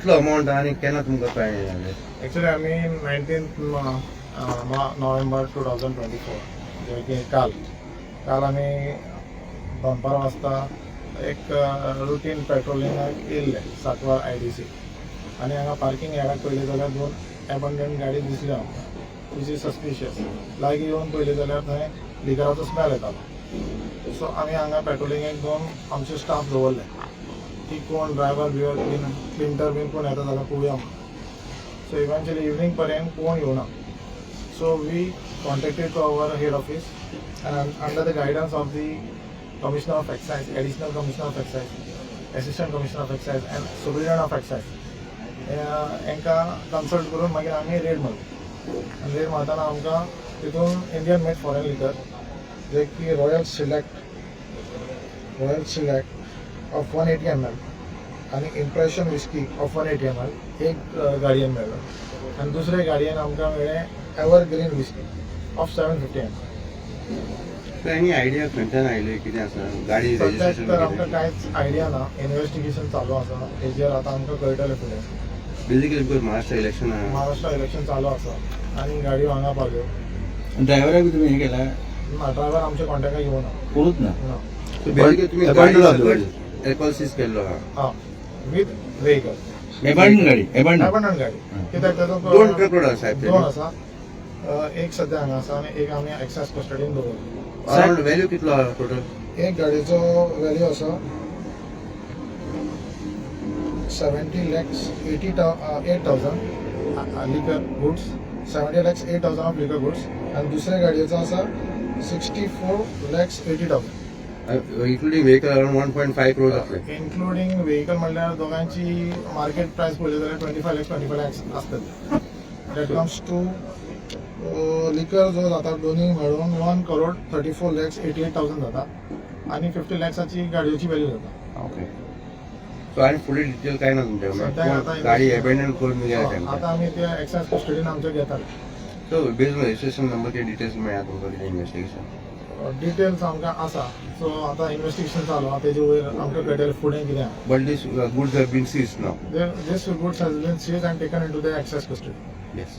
कितलो अमाउंट आणि केन्ना तुमकां कळ्ळें जालें? एक्चुअली आम्ही 19 नोव्हेंबर 2024 जे की काल आम्ही 2:15 वाजता एक रुटीन पेट्रोलिंगाक येयल्ले साकवार IDC आणि हांगा पार्किंग यार्डाक पयलें जाल्यार 2 एबंडंट गाडी दिसल्यो आमकां विच इज सस्पिशियस. लागीं येवन पयलें जाल्यार थंय लिकराचो स्मेल येतालो. सो आमी हांगा पेट्रोलिंगेक 2 आमचे स्टाफ दवरले की कोण ड्रायव्हर बिवर क्लिंटर बीन कोण येता जाल्यार पळोवया म्हणून. So eventually evening पर्यंत कोण येवना. So we contacted to our head office and under the guidance of the Commissioner of Excise, Additional Commissioner of Excise, Assistant Commissioner of Excise and Superintendent of Excise हांकां consult करून मागीर आमी red मारली. आनी red मारतना आमकां तितून Indian made foreign लिकर जे की रॉयल सिलेक्ट ऑफ 180 ml आणि इम्प्रेशन विस्की ऑफ 180 ml एक गाडयेन मेळ्ळो आनी दुसरे गाडयेन आमकां मेळ्ळें evergreen whisky of 750 ml. Any idea खंयच्यान आयली कितें आसा गाडी सद्याक तर आमकां कांयच आयडिया ना. इन्व्हेस्टिगेशन चालू आसा. हेजेर आतां आमकां कळटलें फुडें. बेजिकली बिकॉज महाराष्ट्र इलेक्शन चालू आसा आनी गाडयो हांगा पावल्यो. ड्रायव्हराक बी तुम्ही हे केला? ना, ड्रायव्हर आमच्या कॉन्टॅक्टाक येवना. कोणूच ना. बेजिकली तुमी गाडी एल्कोहोल सीज केल्लो आहा? हां, विथ व्हेकल. एबंडन गाडी. कित्याक ताजो 2 ट्रक रोड आसा? 2 आसा. एक सद्या हांगा आसा आनी एक आमी एक्सायज कस्टडीन दवरला. अराउंड व्हॅल्यू कितलो आहा टोटल? एक गाडयेचो व्हॅल्यू आसा 70,80,000 लिकर गुड्स, 70,08,000 ऑफ लिकर गुड्स आनी दुसऱ्या गाडयेचो आसा 64,80,000. इन्क्लुडिंग व्हेकल अराउंड 1.5 crore जातले. इन्क्लुडिंग व्हेकल म्हणल्यार दोगांची मार्केट प्रायस पळयली जाल्यार 25 lakhs आसतली. दॅट कम्स टू लिकर जो जाता दोन्ही मेळून 1,34,88,000 जाता आनी 50 lakhsची गाडयेची व्हॅल्यू जाता. ओके. सो आणि फुडें डिटेल काय ना तुमच्याकडे? गाडी एबंडन करून गेल्या आतां आमी ते एक्सायज कस्टडीन आमच्या घेतात. So based on registration number कितें डिटेल्स मेळ्ळा तुमकां कितें इन्व्हेस्टिगेशन? डिटेल्स आमकां आसा. सो आतां इन्व्हेस्टिगेशन चालू आहा. तेजे वयर आमकां कळटलें फुडें कितें आहा. But this goods have been seized now? This goods has been seized and taken into the excise custody. Yes.